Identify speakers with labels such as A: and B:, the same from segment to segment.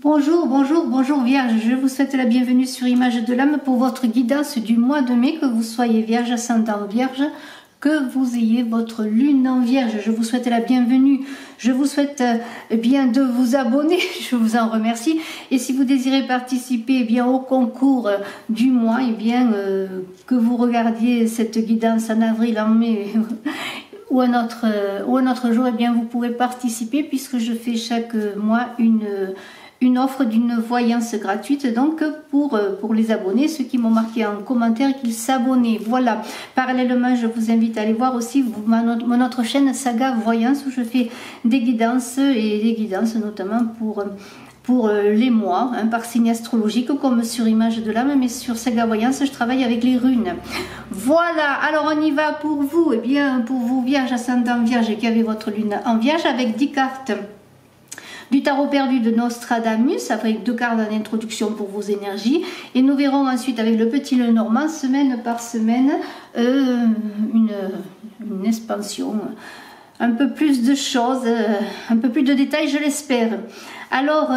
A: Bonjour, bonjour, bonjour Vierge, je vous souhaite la bienvenue sur Image de l'âme pour votre guidance du mois de mai, que vous soyez Vierge, ascendant Vierge, que vous ayez votre lune en Vierge. Je vous souhaite la bienvenue, je vous souhaite bien de vous abonner, je vous en remercie. Et si vous désirez participer bien au concours du mois, que vous regardiez cette guidance en avril, en mai ou un autre jour, vous pouvez participer puisque je fais chaque mois une offre d'une voyance gratuite, donc pour les abonnés, ceux qui m'ont marqué en commentaire qu'ils s'abonnaient. Voilà. Parallèlement, je vous invite à aller voir aussi mon autre chaîne Saga Voyance, où je fais des guidances et des guidances notamment pour les mois, par signe astrologique, comme sur Image de l'âme, mais sur Saga Voyance, je travaille avec les runes. Voilà, alors on y va pour vous, pour vous Vierge, ascendant Vierge, qui avez votre lune en Vierge, avec 10 cartes du tarot perdu de Nostradamus, avec 2 cartes d'introduction pour vos énergies, et nous verrons ensuite avec le petit Lenormand, semaine par semaine, une expansion, un peu plus de choses, un peu plus de détails, je l'espère. Alors,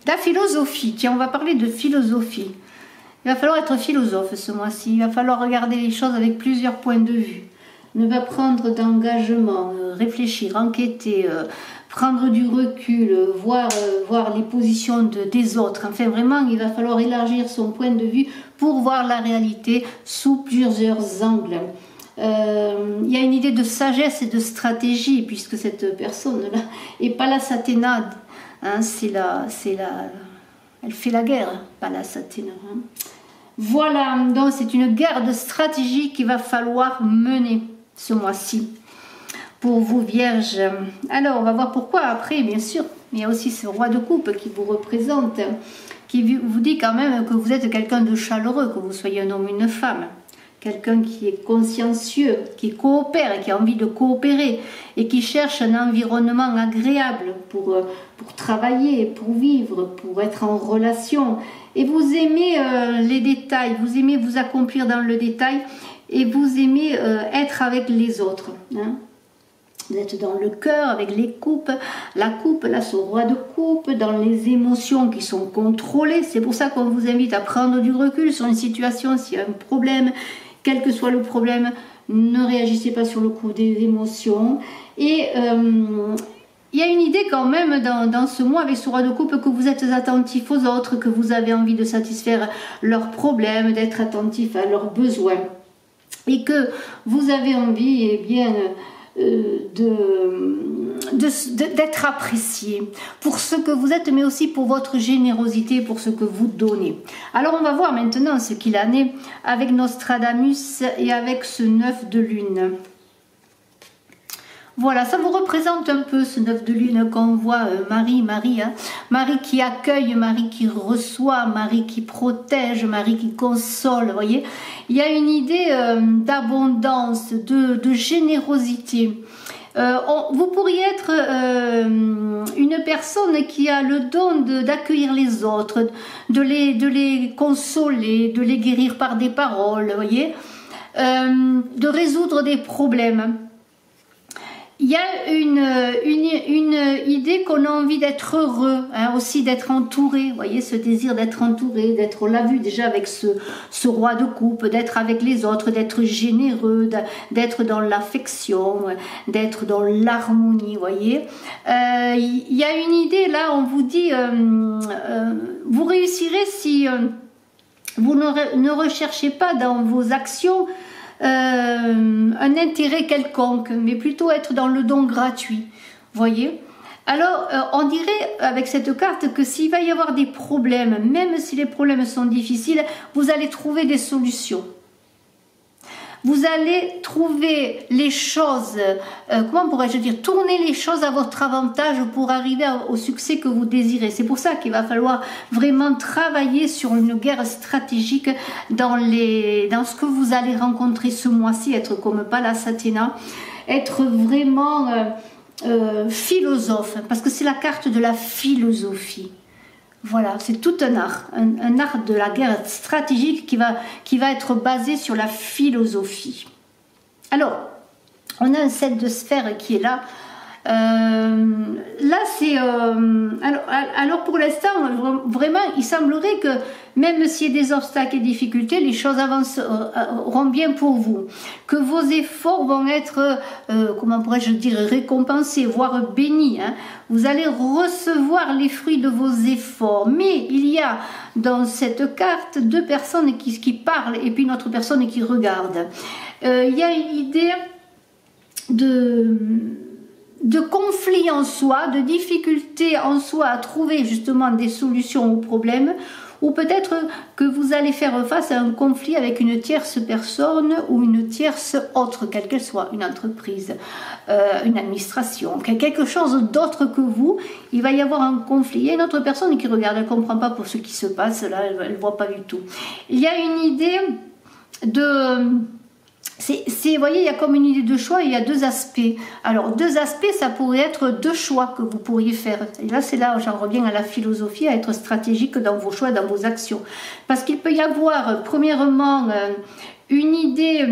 A: la philosophie, tiens, on va parler de philosophie. Il va falloir être philosophe ce mois-ci, il va falloir regarder les choses avec plusieurs points de vue. Ne pas prendre d'engagement, réfléchir, enquêter, prendre du recul, voir les positions des autres. Enfin, vraiment, il va falloir élargir son point de vue pour voir la réalité sous plusieurs angles. Il y a une idée de sagesse et de stratégie, puisque cette personne-là est Pallas Athéna, hein, elle fait la guerre, Pallas Athéna. Hein. Voilà, donc c'est une guerre de stratégie qu'il va falloir mener ce mois-ci pour vous Vierges. Alors on va voir pourquoi après, bien sûr. Il y a aussi ce roi de coupe qui vous représente, qui vous dit quand même que vous êtes quelqu'un de chaleureux, que vous soyez un homme ou une femme, quelqu'un qui est consciencieux, qui coopère, qui a envie de coopérer et qui cherche un environnement agréable pour travailler, pour vivre, pour être en relation. Et vous aimez les détails, vous aimez vous accomplir dans le détail et vous aimez être avec les autres. Hein. Vous êtes dans le cœur avec les coupes, la coupe, là ce roi de coupe, dans les émotions qui sont contrôlées. C'est pour ça qu'on vous invite à prendre du recul sur une situation, s'il y a un problème, quel que soit le problème, ne réagissez pas sur le coup des émotions. Et il y a une idée quand même dans ce mois avec ce roi de coupe que vous êtes attentif aux autres, que vous avez envie de satisfaire leurs problèmes, d'être attentif à leurs besoins. Et que vous avez envie d'être apprécié pour ce que vous êtes, mais aussi pour votre générosité, pour ce que vous donnez. Alors on va voir maintenant ce qu'il en est avec Nostradamus et avec ce 9 de lune. Voilà, ça vous représente un peu ce 9 de lune qu'on voit Marie, hein. Marie qui accueille, Marie qui reçoit, Marie qui protège, Marie qui console, vous voyez. Il y a une idée d'abondance, de générosité. Vous pourriez être une personne qui a le don d'accueillir les autres, de les consoler, de les guérir par des paroles, vous voyez, de résoudre des problèmes. Il y a une idée qu'on a envie d'être heureux, hein, aussi d'être entouré, vous voyez, ce désir d'être entouré, on l'a vu déjà avec ce roi de coupe, d'être avec les autres, d'être généreux, d'être dans l'affection, d'être dans l'harmonie, vous voyez. Il y a une idée là, on vous dit, vous réussirez si vous ne recherchez pas dans vos actions un intérêt quelconque, mais plutôt être dans le don gratuit, voyez. Alors on dirait avec cette carte que s'il va y avoir des problèmes, même si les problèmes sont difficiles, vous allez trouver des solutions. Vous allez trouver les choses, comment pourrais-je dire, tourner les choses à votre avantage pour arriver au succès que vous désirez. C'est pour ça qu'il va falloir vraiment travailler sur une guerre stratégique dans ce que vous allez rencontrer ce mois-ci, être comme Pallas Athéna, être vraiment philosophe, parce que c'est la carte de la philosophie. Voilà, c'est tout un art de la guerre stratégique qui va être basé sur la philosophie. Alors, on a un 7 de sphères qui est là, Là, c'est... alors, pour l'instant, vraiment, il semblerait que même s'il y a des obstacles et des difficultés, les choses avanceront bien pour vous. Que vos efforts vont être, comment pourrais-je dire, récompensés, voire bénis. Hein. Vous allez recevoir les fruits de vos efforts. Mais il y a dans cette carte deux personnes qui parlent et puis une autre personne qui regarde. Il y a une idée de conflit en soi, de difficulté en soi à trouver justement des solutions aux problèmes, ou peut-être que vous allez faire face à un conflit avec une tierce personne ou une tierce autre, quelle qu'elle soit, une entreprise, une administration, quelque chose d'autre que vous. Il va y avoir un conflit. Il y a une autre personne qui regarde, elle ne comprend pas pour ce qui se passe, là, elle ne voit pas du tout. Il y a une idée de... vous voyez, il y a comme une idée de choix, il y a deux aspects. Alors, deux aspects, ça pourrait être deux choix que vous pourriez faire. Et là, c'est là où j'en reviens à la philosophie, à être stratégique dans vos choix, dans vos actions. Parce qu'il peut y avoir, premièrement, une idée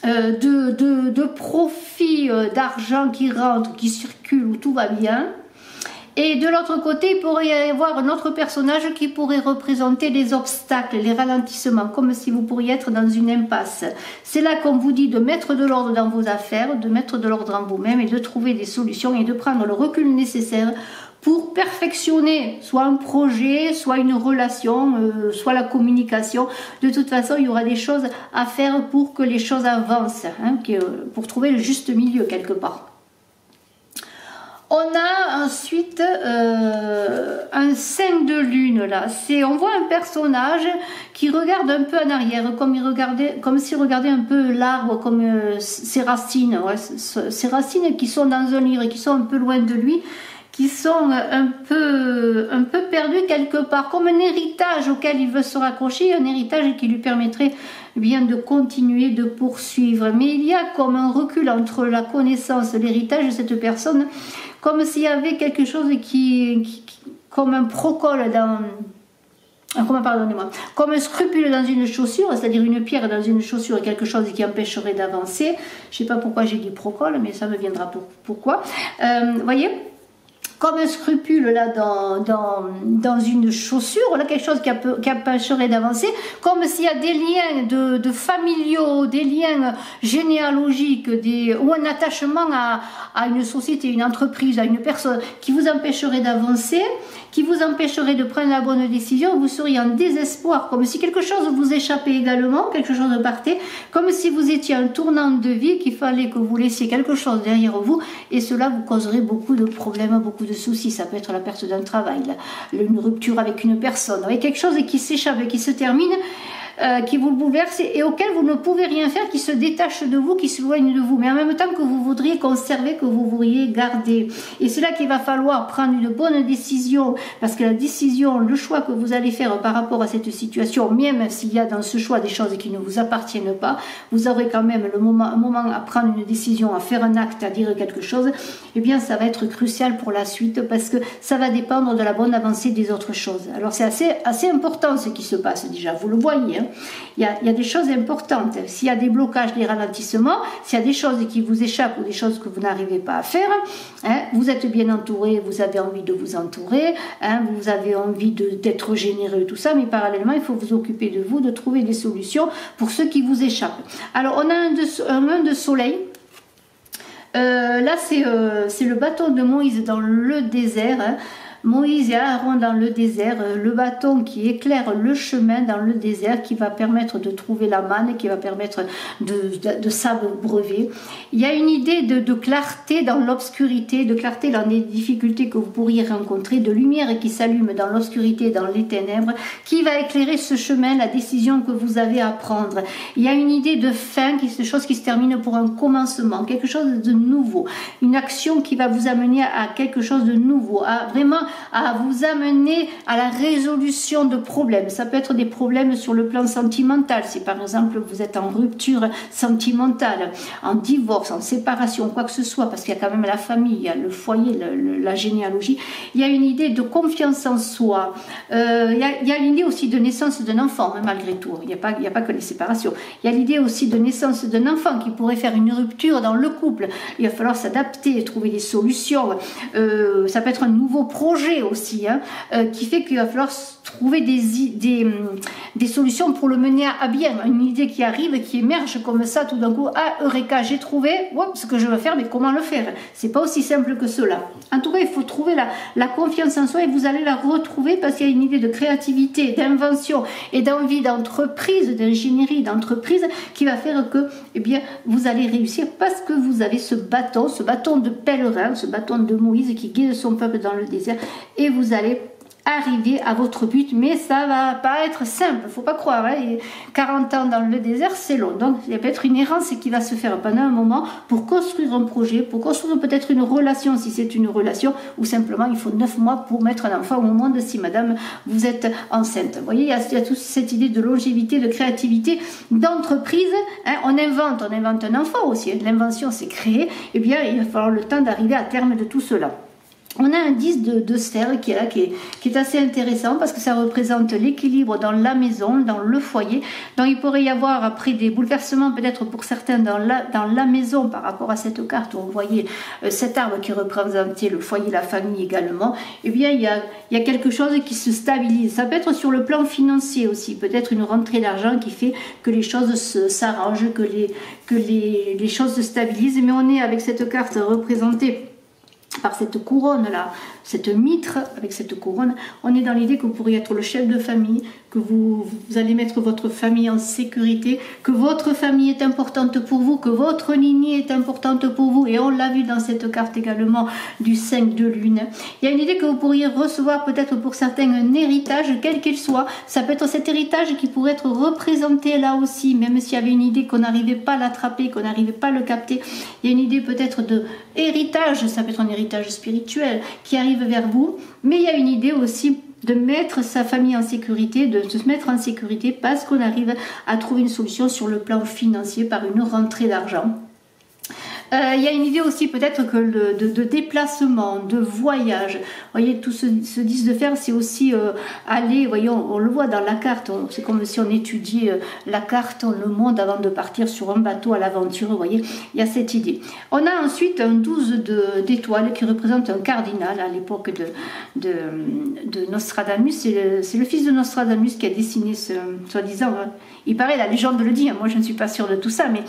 A: de profit, d'argent qui rentre, qui circule, où tout va bien. Et de l'autre côté, il pourrait y avoir un autre personnage qui pourrait représenter les obstacles, les ralentissements, comme si vous pourriez être dans une impasse. C'est là qu'on vous dit de mettre de l'ordre dans vos affaires, de mettre de l'ordre en vous-même et de trouver des solutions et de prendre le recul nécessaire pour perfectionner soit un projet, soit une relation, soit la communication. De toute façon, il y aura des choses à faire pour que les choses avancent, hein, pour trouver le juste milieu quelque part. On a ensuite un 5 de lune là. On voit un personnage qui regarde un peu en arrière, comme s'il regardait un peu l'arbre, comme ses racines. Ouais, ses racines qui sont dans un livre et qui sont un peu loin de lui, qui sont un peu perdus quelque part, comme un héritage auquel il veut se raccrocher, un héritage qui lui permettrait bien de continuer, de poursuivre. Mais il y a comme un recul entre la connaissance et l'héritage de cette personne, comme s'il y avait quelque chose comme un procol comme un scrupule dans une chaussure, c'est-à-dire une pierre dans une chaussure, quelque chose qui empêcherait d'avancer. Je ne sais pas pourquoi j'ai dit procol, mais ça me viendra pourquoi. Voyez, comme un scrupule là dans une chaussure, là, quelque chose qui empêcherait d'avancer, comme s'il y a des liens de familiaux, des liens généalogiques, ou un attachement à une société, une entreprise, à une personne qui vous empêcherait d'avancer, qui vous empêcherait de prendre la bonne décision. Vous seriez en désespoir, comme si quelque chose vous échappait également, quelque chose partait, comme si vous étiez un tournant de vie, qu'il fallait que vous laissiez quelque chose derrière vous, et cela vous causerait beaucoup de problèmes, beaucoup de soucis. Ça peut être la perte d'un travail, une rupture avec une personne, avec quelque chose qui s'échappe, qui se termine, qui vous bouleverse et auquel vous ne pouvez rien faire, qui se détache de vous, qui s'éloigne de vous, mais en même temps que vous voudriez conserver, que vous voudriez garder. Et c'est là qu'il va falloir prendre une bonne décision, parce que la décision, le choix que vous allez faire par rapport à cette situation, même s'il y a dans ce choix des choses qui ne vous appartiennent pas, vous aurez quand même un moment à prendre une décision, à faire un acte, à dire quelque chose. Eh bien, ça va être crucial pour la suite, parce que ça va dépendre de la bonne avancée des autres choses. Alors, c'est assez important ce qui se passe déjà, vous le voyez, hein. Il y a des choses importantes. S'il y a des blocages, des ralentissements, s'il y a des choses qui vous échappent ou des choses que vous n'arrivez pas à faire, hein, vous êtes bien entouré, vous avez envie de vous entourer, hein, vous avez envie d'être généreux, tout ça, mais parallèlement, il faut vous occuper de vous, de trouver des solutions pour ceux qui vous échappent. Alors, on a un main de soleil. Là, c'est le bâton de Moïse dans le désert, hein. Moïse et Aaron dans le désert, le bâton qui éclaire le chemin dans le désert, qui va permettre de trouver la manne, qui va permettre de s'abreuver. Il y a une idée de clarté dans l'obscurité, de clarté dans les difficultés que vous pourriez rencontrer, de lumière qui s'allume dans l'obscurité, dans les ténèbres, qui va éclairer ce chemin, la décision que vous avez à prendre. Il y a une idée de fin, quelque chose qui se termine pour un commencement, quelque chose de nouveau, une action qui va vous amener à quelque chose de nouveau, à vraiment à vous amener à la résolution de problèmes. Ça peut être des problèmes sur le plan sentimental, si par exemple vous êtes en rupture sentimentale, en divorce, en séparation, quoi que ce soit, parce qu'il y a quand même la famille, il y a le foyer, la généalogie. Il y a une idée de confiance en soi. Il y a l'idée aussi de naissance d'un enfant, hein, malgré tout. Il n'y a pas que les séparations. Il y a l'idée aussi de naissance d'un enfant qui pourrait faire une rupture dans le couple. Il va falloir s'adapter, trouver des solutions. Ça peut être un nouveau projet aussi, hein, qui fait qu'il va falloir trouver des solutions pour le mener à bien. Une idée qui arrive, qui émerge comme ça, tout d'un coup, ah, Eureka, j'ai trouvé ce que je veux faire, mais comment le faire? C'est pas aussi simple que cela. En tout cas, il faut trouver la confiance en soi et vous allez la retrouver parce qu'il y a une idée de créativité, d'invention et d'envie d'entreprise, d'ingénierie, d'entreprise qui va faire que, eh bien, vous allez réussir parce que vous avez ce bâton de pèlerin, ce bâton de Moïse qui guide son peuple dans le désert et vous allez arriver à votre but, mais ça va pas être simple, faut pas croire, hein. 40 ans dans le désert, c'est long, donc il y a peut-être une errance qui va se faire pendant un moment pour construire un projet, pour construire peut-être une relation, si c'est une relation, ou simplement il faut 9 mois pour mettre un enfant au monde si madame vous êtes enceinte. Vous voyez, il y a toute cette idée de longévité, de créativité, d'entreprise, hein. On invente un enfant aussi, hein. L'invention c'est créer, et bien il va falloir le temps d'arriver à terme de tout cela. On a un 10 de cerf qui est là, qui est assez intéressant parce que ça représente l'équilibre dans la maison, dans le foyer. Donc il pourrait y avoir après des bouleversements peut-être pour certains dans la maison par rapport à cette carte où vous voyez cet arbre qui représentait le foyer, la famille également. Eh bien il y a quelque chose qui se stabilise. Ça peut être sur le plan financier aussi, peut-être une rentrée d'argent qui fait que les choses s'arrangent, que les choses se stabilisent. Mais on est avec cette carte représentée par cette couronne là, cette mitre avec cette couronne, on est dans l'idée que vous pourriez être le chef de famille, que vous allez mettre votre famille en sécurité, que votre famille est importante pour vous, que votre lignée est importante pour vous, et on l'a vu dans cette carte également du 5 de lune. Il y a une idée que vous pourriez recevoir peut-être pour certains un héritage, quel qu'il soit. Ça peut être cet héritage qui pourrait être représenté là aussi, même s'il y avait une idée qu'on n'arrivait pas à l'attraper, qu'on n'arrivait pas à le capter. Il y a une idée peut-être de héritage, ça peut être un héritage spirituel qui arrive vers vous, mais il y a une idée aussi de mettre sa famille en sécurité, de se mettre en sécurité parce qu'on arrive à trouver une solution sur le plan financier par une rentrée d'argent. Il y a une idée aussi peut-être que de déplacement, de voyage. Vous voyez, tout ce 10 de fer, c'est aussi aller, voyez, on le voit dans la carte, c'est comme si on étudiait la carte, le monde avant de partir sur un bateau à l'aventure, vous voyez, il y a cette idée. On a ensuite un 12 d'étoiles qui représente un cardinal à l'époque de Nostradamus. C'est le fils de Nostradamus qui a dessiné ce, soi-disant, hein. Il paraît, la légende le dit, hein, moi je ne suis pas sûre de tout ça, mais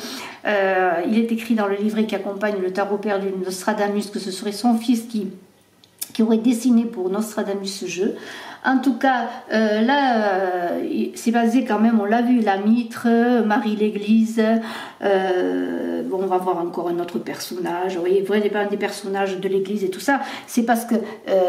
A: il est écrit dans le livret qui accompagne le tarot perdu de Nostradamus que ce serait son fils qui aurait dessiné pour Nostradamus ce jeu. En tout cas, là, c'est basé quand même, on l'a vu, la mitre, Marie l'Église. Bon, on va voir encore un autre personnage. Vous voyez, vraiment des personnages de l'Église et tout ça. C'est parce que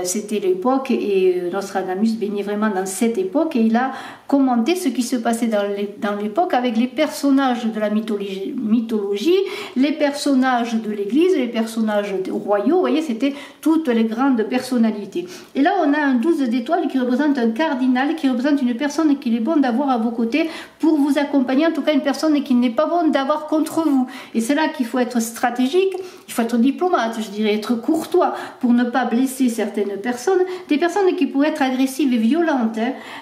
A: c'était l'époque et Nostradamus baignait vraiment dans cette époque et il a commenté ce qui se passait dans l'époque avec les personnages de la mythologie, les personnages de l'Église, les personnages royaux. Vous voyez, c'était toutes les grandes personnalités. Et là, on a un 12 d'étoiles qui représente un cardinal, qui représente une personne qu'il est bon d'avoir à vos côtés pour vous accompagner, en tout cas une personne qu'il n'est pas bon d'avoir contre vous. Et c'est là qu'il faut être stratégique, il faut être diplomate, je dirais, être courtois pour ne pas blesser certaines personnes, des personnes qui pourraient être agressives et violentes.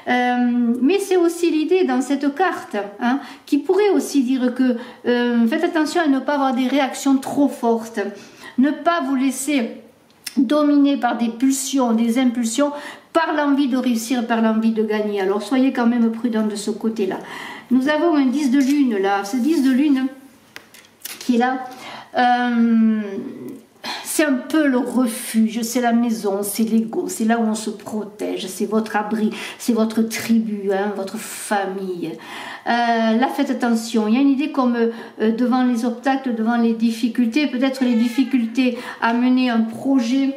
A: Mais c'est aussi l'idée dans cette carte, hein, qui pourrait aussi dire que faites attention à ne pas avoir des réactions trop fortes, ne pas vous laisser dominer par des pulsions, des impulsions, par l'envie de réussir, par l'envie de gagner. Alors soyez quand même prudents de ce côté-là. Nous avons un 10 de lune là, ce 10 de lune qui est là, c'est un peu le refuge, c'est la maison, c'est l'ego, c'est là où on se protège, c'est votre abri, c'est votre tribu, hein, votre famille. Là, faites attention, il y a une idée comme devant les obstacles, devant les difficultés, peut-être les difficultés à mener un projet,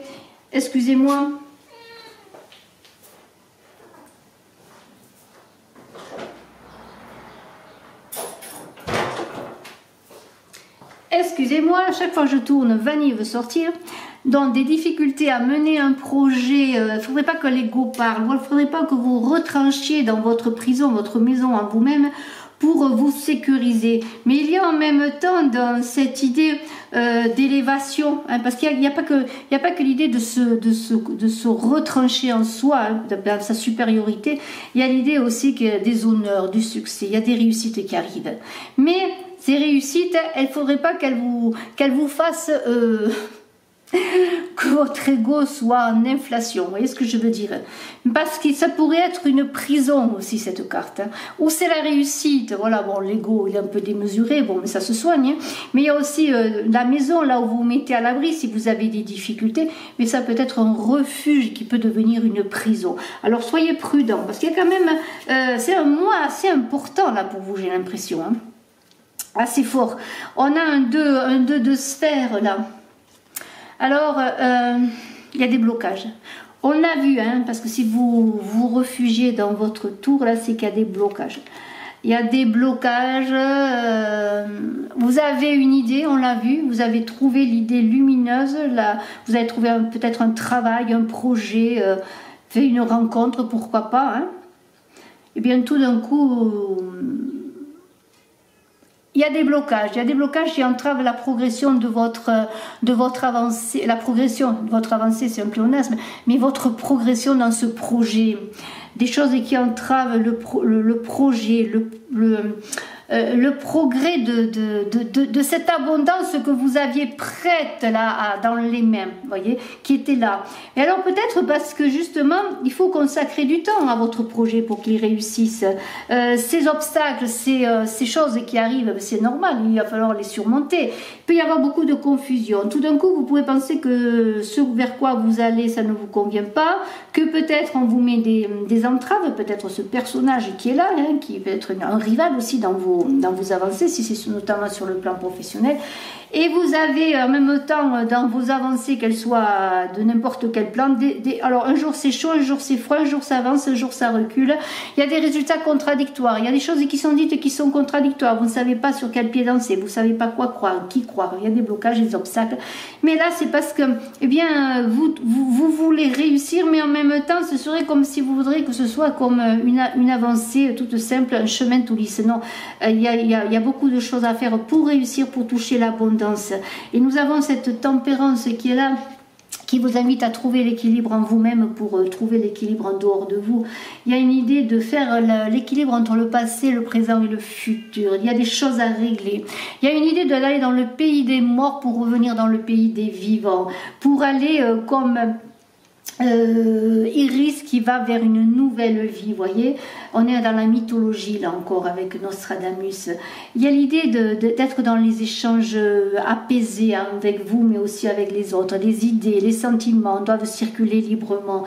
A: excusez-moi. Excusez-moi, à chaque fois que je tourne, Vanille veut sortir. Donc des difficultés à mener un projet, il ne faudrait pas que l'ego parle, il ne faudrait pas que vous retranchiez dans votre prison, votre maison en vous-même pour vous sécuriser. Mais il y a en même temps dans cette idée d'élévation, hein, parce qu'il n'y a pas que l'idée de se retrancher en soi, hein, dans sa supériorité, il y a l'idée aussi qu'il y a des honneurs, du succès, il y a des réussites qui arrivent. Mais ces réussites, il ne faudrait pas qu'elles vous fassent... que votre ego soit en inflation, vous voyez ce que je veux dire, parce que ça pourrait être une prison aussi cette carte, hein. Ou c'est la réussite, voilà, bon l'ego il est un peu démesuré, bon mais ça se soigne, hein. Mais il y a aussi la maison là où vous vous mettez à l'abri si vous avez des difficultés, mais ça peut être un refuge qui peut devenir une prison, alors soyez prudents, parce qu'il y a quand même, c'est un mois assez important là pour vous, j'ai l'impression, hein. Assez fort, on a un 2 de sphère là. Alors, il y a des blocages. On a vu, hein, parce que si vous vous réfugiez dans votre tour, là, c'est qu'il y a des blocages. Il y a des blocages. Vous avez une idée, on l'a vu, vous avez trouvé l'idée lumineuse. Là, vous avez trouvé peut-être un travail, un projet, fait une rencontre, pourquoi pas. Hein. Et bien, tout d'un coup... il y a des blocages qui entravent la progression de votre avancée. La progression de votre avancée, c'est un pléonasme, mais votre progression dans ce projet. Des choses qui entravent le projet, le progrès de cette abondance que vous aviez prête là dans les mains, voyez, qui était là. Et alors peut-être parce que justement il faut consacrer du temps à votre projet pour qu'il réussisse. Ces obstacles, ces choses qui arrivent, c'est normal, il va falloir les surmonter. Il peut y avoir beaucoup de confusion. Tout d'un coup vous pouvez penser que ce vers quoi vous allez ça ne vous convient pas, que peut-être on vous met des entraves, peut-être ce personnage qui est là, hein, qui peut être un rival aussi dans vos avancées, si c'est notamment sur le plan professionnel. Et vous avez en même temps dans vos avancées, qu'elles soient de n'importe quel plan, alors un jour c'est chaud, un jour c'est froid, un jour ça avance, un jour ça recule. Il y a des résultats contradictoires, il y a des choses qui sont dites et qui sont contradictoires. Vous ne savez pas sur quel pied danser, vous ne savez pas quoi croire, qui croire. Il y a des blocages, des obstacles. Mais là c'est parce que, eh bien, vous voulez réussir, mais en même temps ce serait comme si vous voudriez que ce soit comme une avancée toute simple, un chemin tout lisse. Non, il y a beaucoup de choses à faire pour réussir, pour toucher l'abondance. Et nous avons cette tempérance qui est là, qui vous invite à trouver l'équilibre en vous-même pour trouver l'équilibre en dehors de vous. Il y a une idée de faire l'équilibre entre le passé, le présent et le futur. Il y a des choses à régler. Il y a une idée d'aller dans le pays des morts pour revenir dans le pays des vivants, pour aller comme... Iris qui va vers une nouvelle vie, voyez, on est dans la mythologie là encore avec Nostradamus. Il y a l'idée d'être dans les échanges apaisés avec vous mais aussi avec les autres. Les idées, les sentiments doivent circuler librement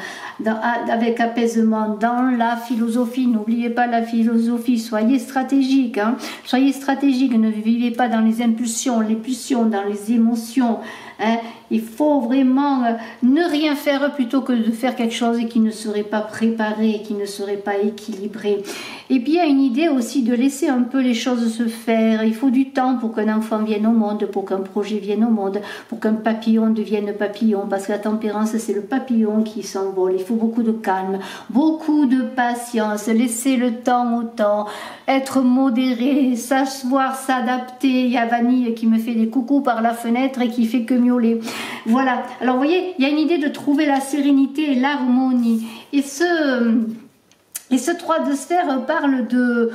A: avec apaisement dans la philosophie. N'oubliez pas la philosophie, soyez stratégique, hein. Soyez stratégique, ne vivez pas dans les impulsions, les pulsions, dans les émotions, hein. Il faut vraiment ne rien faire plutôt que de faire quelque chose qui ne serait pas préparé, qui ne serait pas équilibré. Et puis il y a une idée aussi de laisser un peu les choses se faire. Il faut du temps pour qu'un enfant vienne au monde, pour qu'un projet vienne au monde, pour qu'un papillon devienne papillon, parce que la tempérance c'est le papillon qui s'envole. Il faut beaucoup de calme, beaucoup de patience, laisser le temps au temps, être modéré, savoir s'adapter. Il y a Vanille qui me fait des coucous par la fenêtre et qui fait que miauler. Voilà, alors vous voyez, il y a une idée de trouver la sérénité et l'harmonie. Et ce 3 de sphère parle de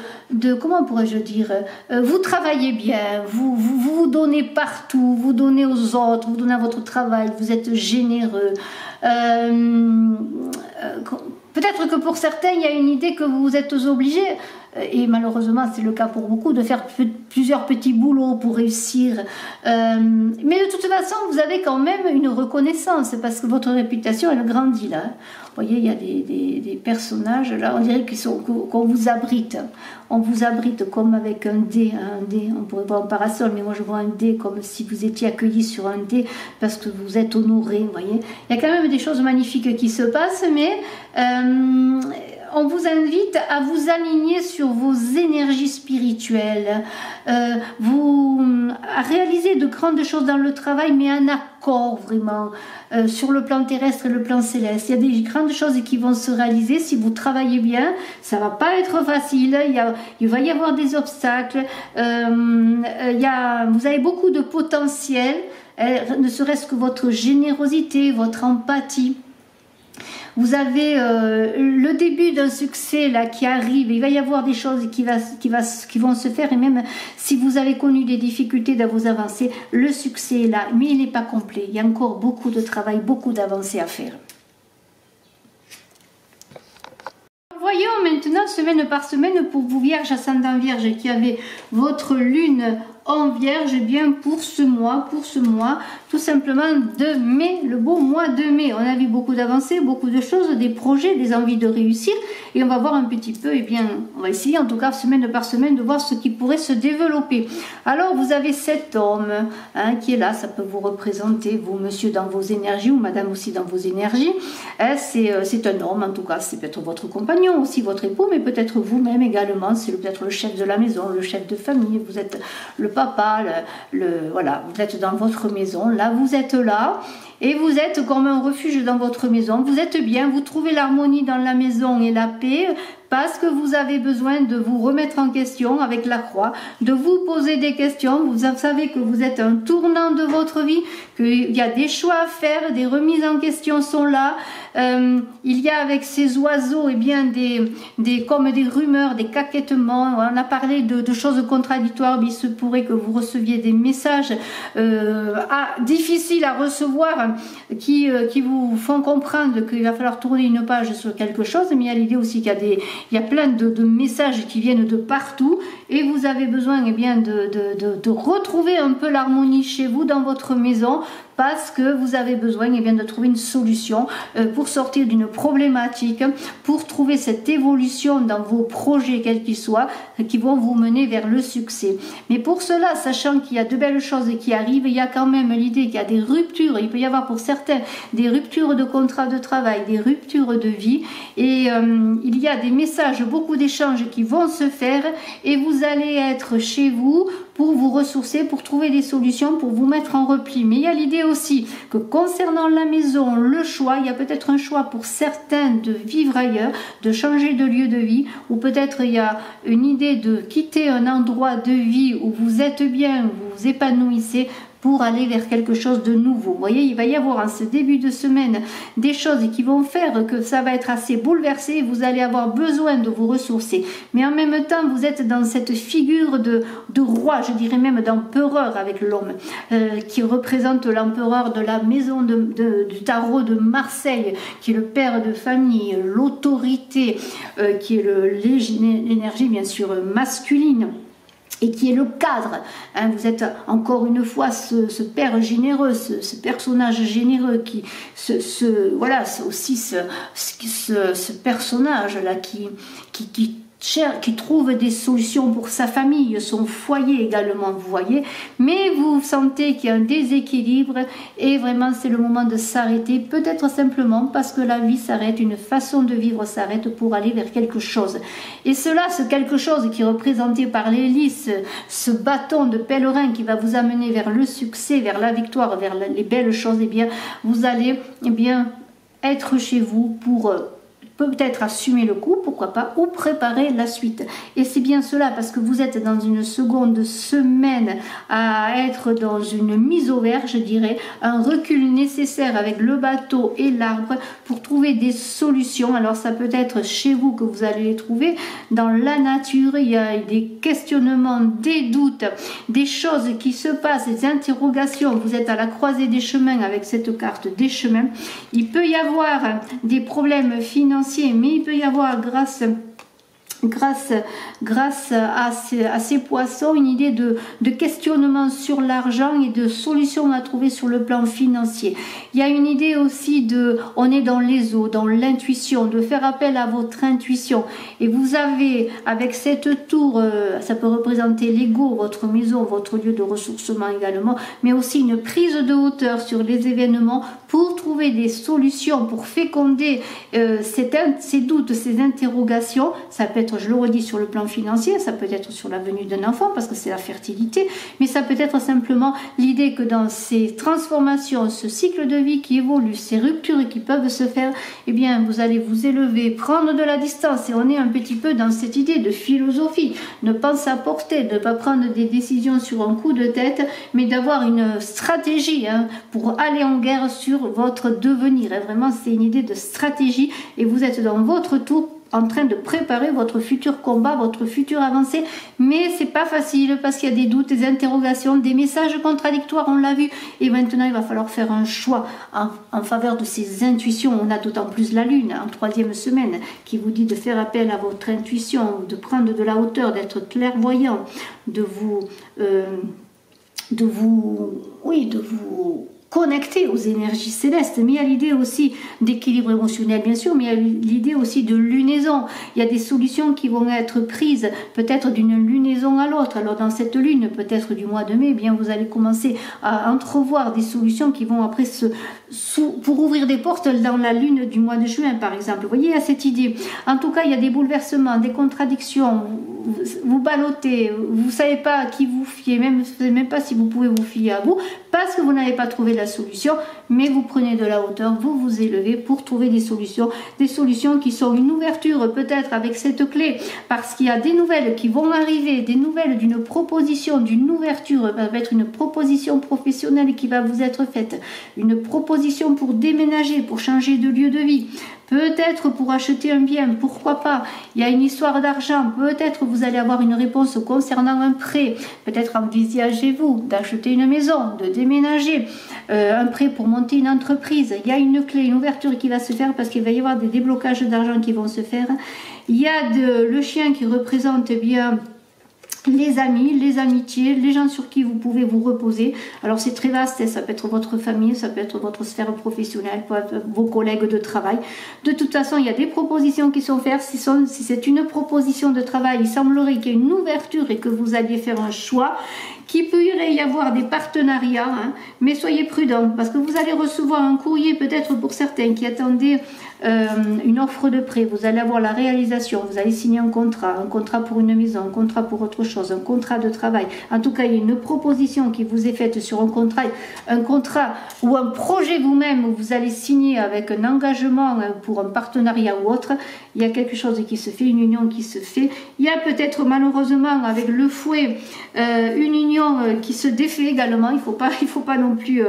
A: comment pourrais-je dire, vous travaillez bien, vous donnez partout, vous donnez aux autres, vous donnez à votre travail, vous êtes généreux. Peut-être que pour certains, il y a une idée que vous êtes obligés, et malheureusement c'est le cas pour beaucoup, de faire plusieurs petits boulots pour réussir. Mais de toute façon, vous avez quand même une reconnaissance, parce que votre réputation, elle grandit là. Vous voyez, il y a des personnages, là, on dirait qu'on vous abrite. On vous abrite comme avec un dé. On pourrait voir un parasol, mais moi je vois un dé comme si vous étiez accueilli sur un dé, parce que vous êtes honoré, vous voyez. Il y a quand même des choses magnifiques qui se passent, mais... on vous invite à vous aligner sur vos énergies spirituelles, à réaliser de grandes choses dans le travail, mais un accord vraiment sur le plan terrestre et le plan céleste. Il y a des grandes choses qui vont se réaliser si vous travaillez bien. Ça va pas être facile, il va y avoir des obstacles, vous avez beaucoup de potentiel, ne serait-ce que votre générosité, votre empathie. Vous avez le début d'un succès là qui arrive. Il va y avoir des choses qui vont se faire, et même si vous avez connu des difficultés dans vos avancées, le succès est là, mais il n'est pas complet. Il y a encore beaucoup de travail, beaucoup d'avancées à faire. Voyons maintenant semaine par semaine pour vous vierges, ascendant vierge, qui avez votre lune en vierge, eh bien pour ce mois, tout simplement de mai, le beau mois de mai. On a vu beaucoup d'avancées, beaucoup de choses, des projets, des envies de réussir, et on va voir un petit peu, eh bien, on va essayer en tout cas semaine par semaine de voir ce qui pourrait se développer. Alors vous avez cet homme qui est là, ça peut vous représenter, vous monsieur dans vos énergies, ou madame aussi dans vos énergies. C'est un homme en tout cas, c'est peut-être votre compagnon, aussi votre époux, mais peut-être vous-même également, c'est peut-être le chef de la maison, le chef de famille, vous êtes le papa, voilà, vous êtes dans votre maison, là vous êtes là, et vous êtes comme un refuge dans votre maison, vous êtes bien, vous trouvez l'harmonie dans la maison et la paix, parce que vous avez besoin de vous remettre en question avec la croix, de vous poser des questions. Vous savez que vous êtes un tournant de votre vie, qu'il y a des choix à faire, des remises en question sont là. Il y a avec ces oiseaux, eh bien, comme des rumeurs, des caquettements. On a parlé de choses contradictoires, mais il se pourrait que vous receviez des messages difficiles à recevoir qui vous font comprendre qu'il va falloir tourner une page sur quelque chose. Mais il y a l'idée aussi qu'il y a plein de messages qui viennent de partout, et vous avez besoin, eh bien, de retrouver un peu l'harmonie chez vous dans votre maison, parce que vous avez besoin, eh bien, de trouver une solution pour sortir d'une problématique, pour trouver cette évolution dans vos projets, quels qu'ils soient, qui vont vous mener vers le succès. Mais pour cela, sachant qu'il y a de belles choses qui arrivent, il y a quand même l'idée qu'il y a des ruptures. Il peut y avoir pour certains des ruptures de contrat de travail, des ruptures de vie, et il y a des messages, beaucoup d'échanges qui vont se faire, et vous allez être chez vous pour vous ressourcer, pour trouver des solutions, pour vous mettre en repli. Mais il y a l'idée aussi que concernant la maison, le choix, il y a peut-être un choix pour certains de vivre ailleurs, de changer de lieu de vie, ou peut-être il y a une idée de quitter un endroit de vie où vous êtes bien, où vous vous épanouissez, pour aller vers quelque chose de nouveau. Vous voyez, il va y avoir en ce début de semaine des choses qui vont faire que ça va être assez bouleversé, vous allez avoir besoin de vous ressourcer. Mais en même temps, vous êtes dans cette figure de roi, je dirais même d'empereur avec l'homme, qui représente l'empereur de la maison du tarot de Marseille, qui est le père de famille, l'autorité, qui est l'énergie bien sûr masculine, et qui est le cadre. Vous êtes encore une fois ce père généreux, ce personnage généreux voilà, aussi ce personnage là qui trouve des solutions pour sa famille, son foyer également, vous voyez, mais vous sentez qu'il y a un déséquilibre, et vraiment c'est le moment de s'arrêter, peut-être simplement parce que la vie s'arrête, une façon de vivre s'arrête pour aller vers quelque chose. Et cela, ce quelque chose qui est représenté par l'hélice, ce bâton de pèlerin qui va vous amener vers le succès, vers la victoire, vers les belles choses, eh bien, vous allez être chez vous pour peut-être assumer le coup, pourquoi pas, ou préparer la suite. Et c'est bien cela, parce que vous êtes dans une seconde semaine à être dans une mise au vert, je dirais, un recul nécessaire avec le bateau et l'arbre pour trouver des solutions. Alors ça peut être chez vous que vous allez les trouver, dans la nature, il y a des questionnements, des doutes, des choses qui se passent, des interrogations. Vous êtes à la croisée des chemins avec cette carte des chemins. Il peut y avoir des problèmes financiers, mais il peut y avoir, grâce grâce à ces poissons, une idée de questionnement sur l'argent et de solutions à trouver sur le plan financier. Il y a une idée aussi on est dans les eaux, dans l'intuition, de faire appel à votre intuition. Et vous avez, avec cette tour, ça peut représenter l'ego, votre maison, votre lieu de ressourcement également, mais aussi une prise de hauteur sur les événements pour trouver des solutions, pour féconder ces doutes, ces interrogations. Ça peut être, je le redis, sur le plan financier, ça peut être sur la venue d'un enfant parce que c'est la fertilité, mais ça peut être simplement l'idée que dans ces transformations, ce cycle de vie qui évolue, ces ruptures qui peuvent se faire, eh bien vous allez vous élever, prendre de la distance, et on est un petit peu dans cette idée de philosophie, ne pas s'apporter, ne pas prendre des décisions sur un coup de tête, mais d'avoir une stratégie pour aller en guerre sur votre devenir. Et vraiment, c'est une idée de stratégie et vous êtes dans votre tour en train de préparer votre futur combat, votre future avancée, mais c'est pas facile parce qu'il y a des doutes, des interrogations, des messages contradictoires, on l'a vu, et maintenant il va falloir faire un choix en faveur de ces intuitions. On a d'autant plus la lune en 3e semaine qui vous dit de faire appel à votre intuition, de prendre de la hauteur, d'être clairvoyant, de vous connecté aux énergies célestes, mais il y a l'idée aussi d'équilibre émotionnel bien sûr, mais il y a l'idée aussi de lunaison. Il y a des solutions qui vont être prises peut-être d'une lunaison à l'autre. Alors dans cette lune peut-être du mois de mai, eh bien vous allez commencer à entrevoir des solutions qui vont après pour ouvrir des portes dans la lune du mois de juin par exemple. Vous voyez, il y a cette idée. En tout cas, il y a des bouleversements, des contradictions, vous ballottez, vous ne savez pas à qui vous fier, même pas si vous pouvez vous fier à vous, parce que vous n'avez pas trouvé la solution, mais vous prenez de la hauteur, vous vous élevez pour trouver des solutions qui sont une ouverture peut-être avec cette clé, parce qu'il y a des nouvelles qui vont arriver, des nouvelles d'une proposition, d'une ouverture, ça va être une proposition professionnelle qui va vous être faite, une proposition pour déménager, pour changer de lieu de vie, peut-être pour acheter un bien, pourquoi pas. Il y a une histoire d'argent, peut-être vous allez avoir une réponse concernant un prêt, peut-être envisagez-vous d'acheter une maison, de déménager, un prêt pour monter une entreprise. Il y a une clé, une ouverture qui va se faire parce qu'il va y avoir des déblocages d'argent qui vont se faire. Il y a le chien qui représente bien les amis, les amitiés, les gens sur qui vous pouvez vous reposer. Alors c'est très vaste, ça peut être votre famille, ça peut être votre sphère professionnelle, vos collègues de travail. De toute façon, il y a des propositions qui sont faites. Si c'est une proposition de travail, il semblerait qu'il y ait une ouverture et que vous alliez faire un choix, qu'il peut y avoir des partenariats, mais soyez prudents parce que vous allez recevoir un courrier peut-être pour certains qui attendaient une offre de prêt, vous allez avoir la réalisation, vous allez signer un contrat pour une maison, un contrat pour autre chose, un contrat de travail. En tout cas, il y a une proposition qui vous est faite sur un contrat ou un projet vous-même où vous allez signer avec un engagement pour un partenariat ou autre. Il y a quelque chose qui se fait, une union qui se fait. Il y a peut-être malheureusement avec le fouet une union qui se défait également. Il faut pas non plus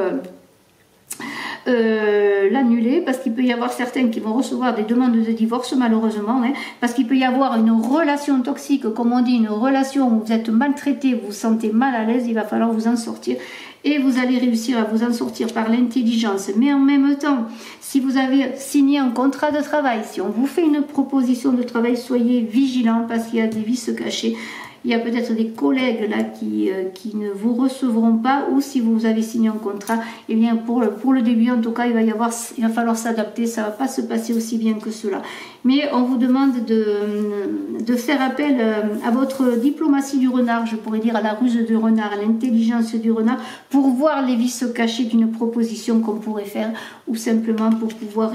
A: l'annuler parce qu'il peut y avoir certains qui vont recevoir des demandes de divorce malheureusement, parce qu'il peut y avoir une relation toxique, comme on dit, une relation où vous êtes maltraité, vous vous sentez mal à l'aise. Il va falloir vous en sortir et vous allez réussir à vous en sortir par l'intelligence. Mais en même temps, si vous avez signé un contrat de travail, si on vous fait une proposition de travail, soyez vigilants parce qu'il y a des vices cachés. Il y a peut-être des collègues là qui ne vous recevront pas, ou si vous avez signé un contrat, et bien pour le début en tout cas, il va falloir s'adapter, ça ne va pas se passer aussi bien que cela. Mais on vous demande de faire appel à votre diplomatie du renard, je pourrais dire à la ruse du renard, à l'intelligence du renard, pour voir les vices cachés d'une proposition qu'on pourrait faire, ou simplement pour pouvoir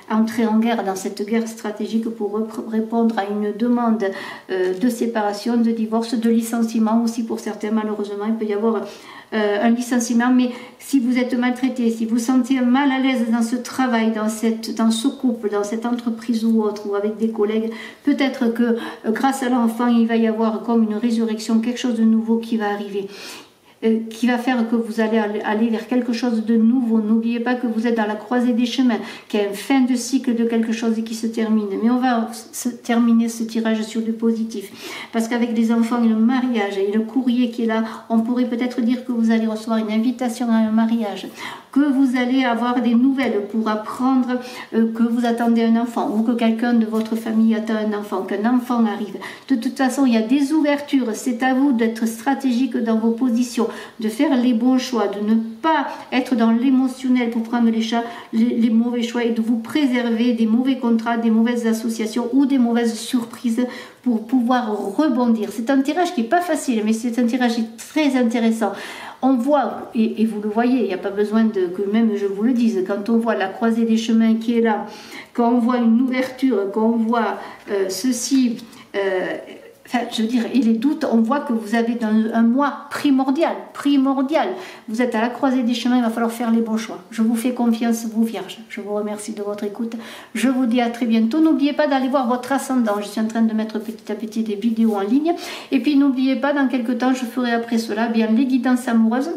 A: entrer en guerre, dans cette guerre stratégique pour répondre à une demande de séparation, de divorce, de licenciement aussi pour certains. Malheureusement, il peut y avoir un licenciement, mais si vous êtes maltraité, si vous sentez mal à l'aise dans ce travail, dans ce couple, dans cette entreprise ou autre, ou avec des collègues, peut-être que grâce à l'enfant, il va y avoir comme une résurrection, quelque chose de nouveau qui va arriver, qui va faire que vous allez aller vers quelque chose de nouveau. N'oubliez pas que vous êtes dans la croisée des chemins, qu'il y a une fin de cycle de quelque chose qui se termine. Mais on va terminer ce tirage sur du positif. Parce qu'avec des enfants et le mariage et le courrier qui est là, on pourrait peut-être dire que vous allez recevoir une invitation à un mariage. que vous allez avoir des nouvelles pour apprendre que vous attendez un enfant ou que quelqu'un de votre famille attend un enfant, qu'un enfant arrive. De toute façon, il y a des ouvertures. C'est à vous d'être stratégique dans vos positions, de faire les bons choix, de ne pas être dans l'émotionnel pour prendre les mauvais choix et de vous préserver des mauvais contrats, des mauvaises associations ou des mauvaises surprises pour pouvoir rebondir. C'est un tirage qui n'est pas facile, mais c'est un tirage très intéressant. On voit, et vous le voyez, il n'y a pas besoin que même je vous le dise, quand on voit la croisée des chemins qui est là, quand on voit une ouverture, quand on voit ceci, enfin, je veux dire, et les doutes, on voit que vous avez un mois primordial. Vous êtes à la croisée des chemins, il va falloir faire les bons choix. Je vous fais confiance, vous vierges. Je vous remercie de votre écoute. Je vous dis à très bientôt. N'oubliez pas d'aller voir votre ascendant. Je suis en train de mettre petit à petit des vidéos en ligne. Et puis n'oubliez pas, dans quelques temps, je ferai après cela bien les guidances amoureuses.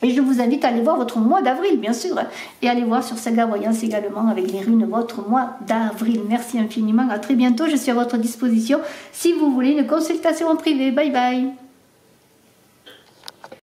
A: Et je vous invite à aller voir votre mois d'avril, bien sûr, et aller voir sur Saga Voyance également avec les runes votre mois d'avril. Merci infiniment, à très bientôt, je suis à votre disposition si vous voulez une consultation en privé. Bye bye.